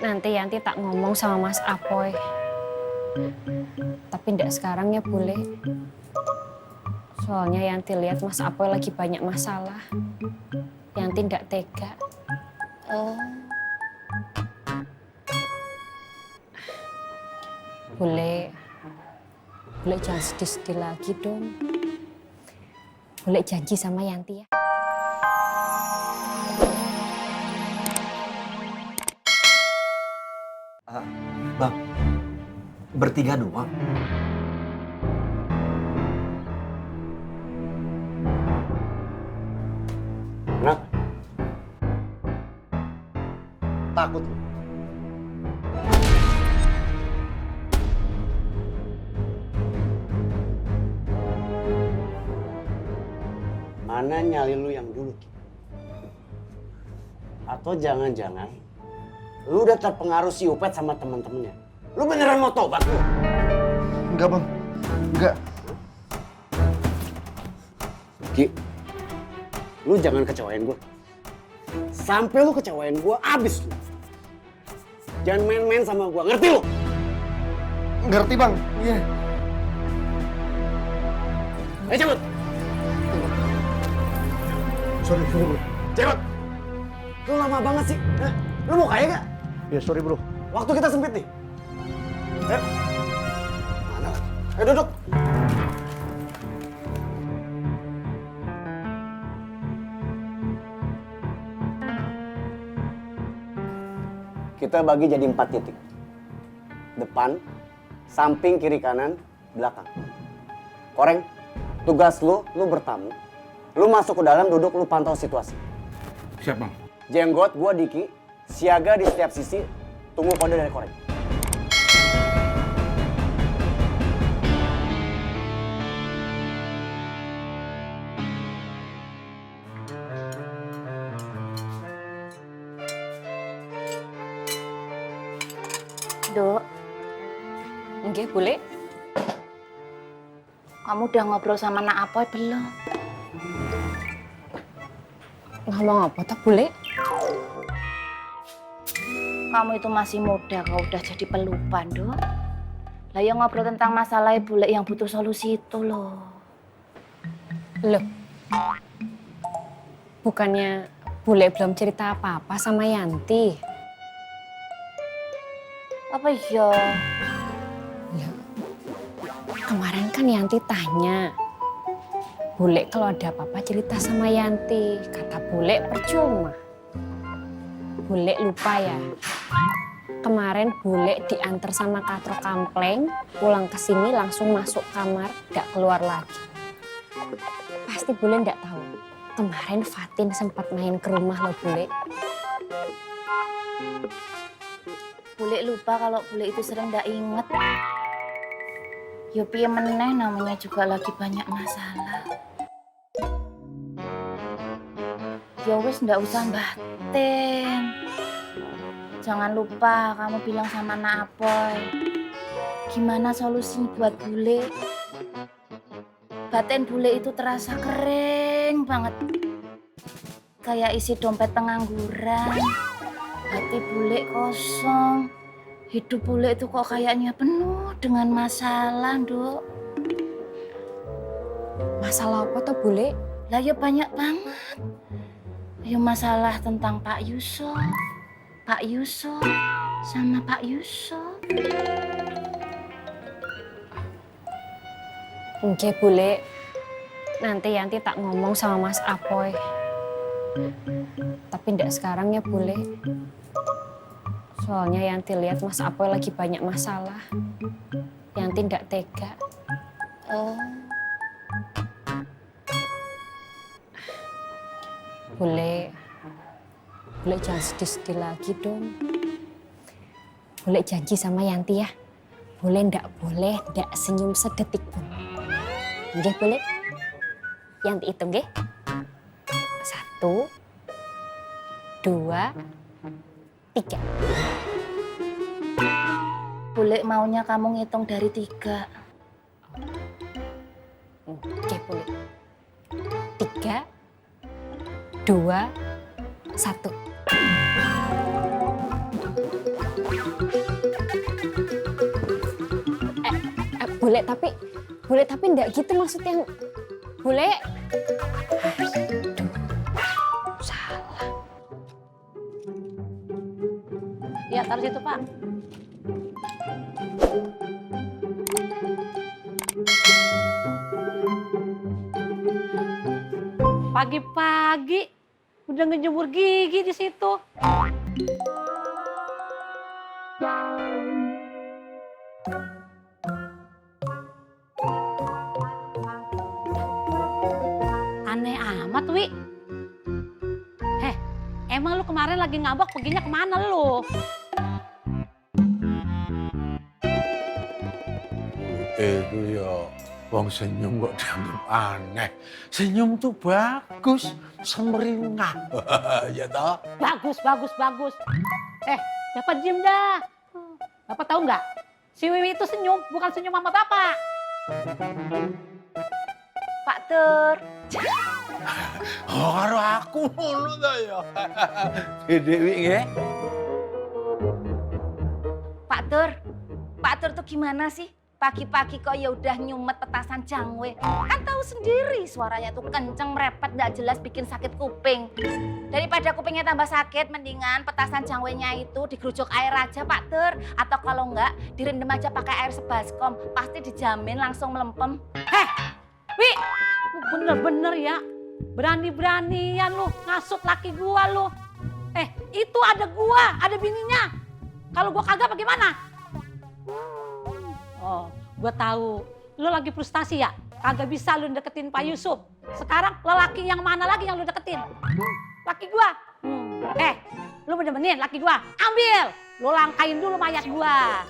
Nanti Yanti tak ngomong sama Mas Apoy. Tapi ndak sekarang ya boleh. Soalnya Yanti lihat Mas Apoy lagi banyak masalah. Yanti ndak tega. Boleh jangan sedih-sedih lagi dong. Boleh janji sama Yanti ya. Bang, bertiga doang. Kenapa? Takut lu? Mana nyali lu yang dulu, Ki? Atau jangan-jangan lu udah terpengaruh si Upet sama temen-temennya? Lu beneran mau tobat lu? Enggak, Bang. Enggak. Ki, lu jangan kecewain gua. Sampai lu kecewain gua, abis lu. Jangan main-main sama gua, ngerti lu? Ngerti, Bang. Iya. Ayo cabut! Sorry, Bro. Cabut! Lu lama banget sih. Hah? Lu mau kaya gak? Ya, sorry, Bro. Waktu kita sempit nih. Ayo. Mana lagi? Ayo duduk. Kita bagi jadi 4 titik. Depan, samping, kiri, kanan, belakang. Koreng, tugas lu bertamu. Lu masuk ke dalam, duduk, lu pantau situasi. Siap, Bang. Jenggot, gua Diki, siaga di setiap sisi, tunggu kode dari Koreng. Dok. Nggih, boleh. Kamu udah ngobrol sama Nak Apoy belum? Ngomong apa tak boleh? Kamu itu masih muda, kau udah jadi pelupan, Dok. Lah ya ngobrol tentang masalah bule yang butuh solusi itu loh. Loh. Bukannya bule belum cerita apa-apa sama Yanti? Apa iya? Kemarin kan Yanti tanya, Bule kalau ada apa-apa cerita sama Yanti. Kata Bule percuma. Bule lupa ya. Kemarin Bule diantar sama Katro Kampleng, pulang ke sini langsung masuk kamar, gak keluar lagi. Pasti Bule nggak tahu. Kemarin Fatin sempat main ke rumah loh Bule. Bule lupa kalau bule itu sering nggak inget. Ya piye meneh namanya juga lagi banyak masalah. Ya wis ndak usah batin. Jangan lupa kamu bilang sama Nak Apoy. Gimana solusi buat bule? Batin bule itu terasa kering banget. Kayak isi dompet pengangguran. Hati bule kosong. Hidup bule itu kok kayaknya penuh dengan masalah, Dok. Masalah apa tuh Bule? Lah ya banyak banget. Ya masalah tentang Pak Yusuf, sama Pak Yusuf. Oke Bule, nanti Yanti tak ngomong sama Mas Apoy. Tapi ndak sekarang ya Bule. Soalnya Yanti lihat Mas Apoy lagi banyak masalah. Yanti ndak tega. Bule jangan sedih-sedih lagi dong. Bule janji sama Yanti ya. Bule ndak senyum sedetik pun. Nggih Bule? Yanti hitung nggih. 1, 2, 3. Bule maunya kamu ngitung dari 3. Oke Bule. 3, 2, 1. Bule tapi enggak gitu maksudnya. Bule. Salah. Ya, taruh situ, Pak. Pagi-pagi udah ngejemur gigi di situ. Aneh amat, Wi. Emang lu kemarin lagi ngambek perginya kemana lu? Itu ya, wong senyum kok dianggap aneh. Senyum tuh bagus, semeringah. Ya toh? Bagus. Bapak diem dah. Bapak tahu nggak? Si Wiwi itu senyum, bukan senyum sama Bapak. Pak Tur. Oh, karo aku ngono ta ya. Dewi nggih. Pak Tur tuh gimana sih? Pagi-pagi kok ya udah nyumet petasan jangwe. Kan tahu sendiri suaranya tuh kenceng, merepet, nggak jelas, bikin sakit kuping. Daripada kupingnya tambah sakit, mendingan petasan jangwenya itu digerujuk air aja Pak Tur. Atau kalau enggak, direndam aja pakai air sebaskom. Pasti dijamin langsung melempem. Wi, lu bener-bener ya. Berani-beranian lu ngasut laki gua lu. Itu ada gua, ada bininya. Kalau gua kagak bagaimana? Oh, gua tahu. Lu lagi frustasi ya? Kagak bisa lu deketin Pak Yusuf. Sekarang lelaki yang mana lagi yang lu deketin? Laki gua. Lu bener-bener laki gua. Ambil. Lu langkain dulu mayat gua.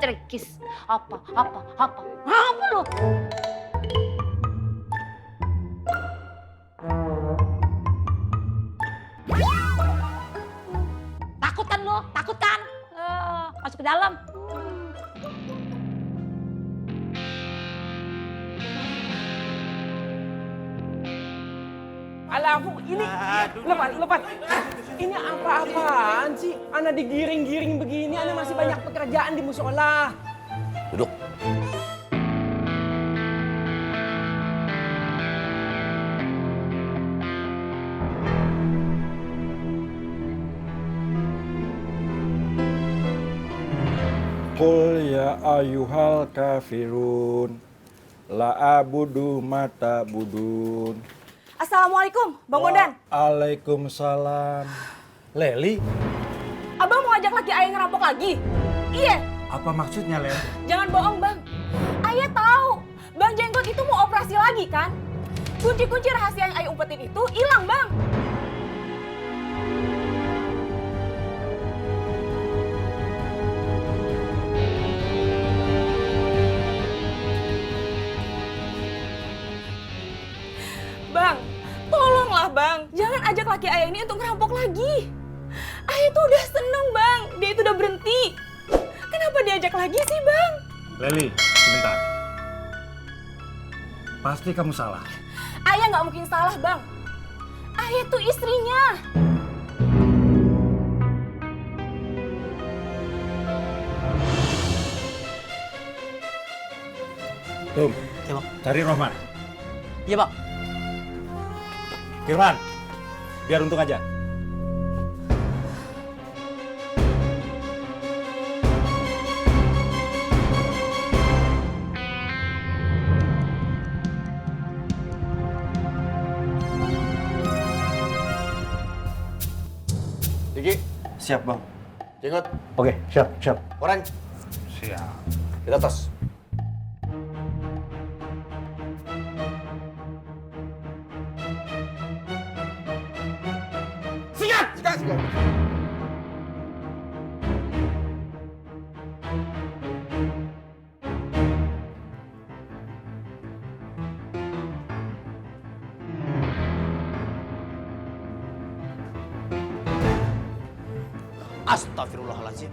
Trikis. Apa lu? Takutan. Masuk ke dalam. Alah, aku ini lepas. Ini apa-apaan sih? Ana digiring-giring begini, ana masih banyak pekerjaan di musola. Duduk. Qul ya ayyuhal kafirun la abudu mata budun. Assalamualaikum, Bang Bondan. Waalaikumsalam. Leli, Abang mau ajak laki ayah ngerampok lagi? Iya. apa maksudnya, Lel? Jangan bohong, Bang. Ayah tahu, Bang Jenggot itu mau operasi lagi kan? Kunci-kunci rahasia yang ayah umpetin itu hilang, Bang. Bang, tolonglah Bang. Jangan ajak laki ayah ini untuk ngerampok lagi. Ayah tuh udah seneng Bang. Dia itu udah berhenti. Kenapa diajak lagi sih Bang? Leli, sebentar. Pasti kamu salah. Ayah nggak mungkin salah Bang. Ayah tuh istrinya. Tum, Ya, Bang. cari Rohman. Iya, Pak. Firman, biar untung aja. Diki, Siap, Bang. Jenggot, Oke, siap. Koreng, Siap. kita tos. Sikat! Astagfirullahaladzim.